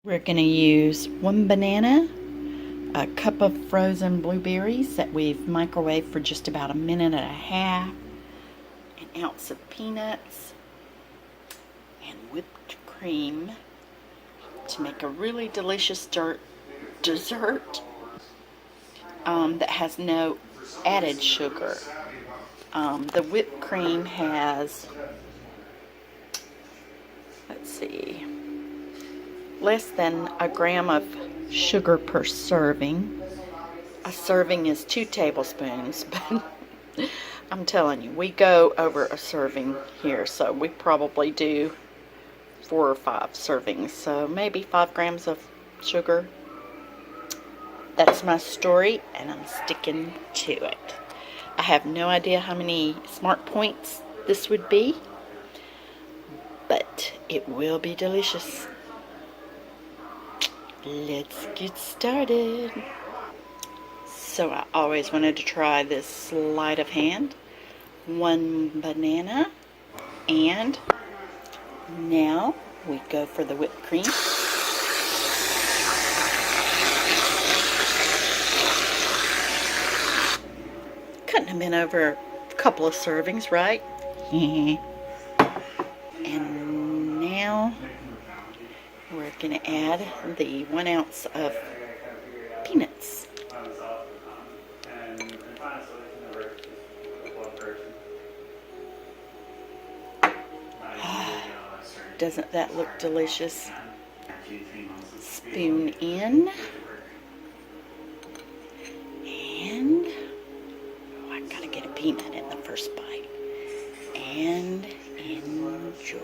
We're going to use 1 banana, a cup of frozen blueberries that we've microwaved for just about a minute and a half, an ounce of peanuts, and whipped cream to make a really delicious dessert that has no added sugar. The whipped cream has, let's see, less than a gram of sugar per serving. A serving is 2 tablespoons, but I'm telling you, we go over a serving here, so we probably do 4 or 5 servings, so maybe 5 grams of sugar. That's my story, and I'm sticking to it. I have no idea how many smart points this would be, but it will be delicious. Let's get started. So I always wanted to try this sleight of hand. 1 banana, and now we go for the whipped cream. Couldn't have been over a couple of servings, right? And now we're going to add the 1 ounce of peanuts. Doesn't that look delicious? Spoon in. And oh, I gotta get a peanut in the first bite. And enjoy.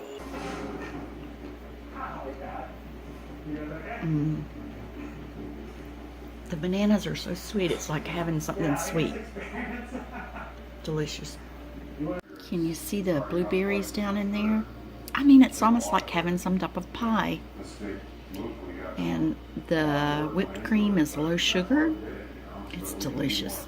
The bananas are so sweet, it's like having something sweet. Delicious. Can you see the blueberries down in there? I mean, it's almost like having some type of pie. And the whipped cream is low sugar. It's delicious.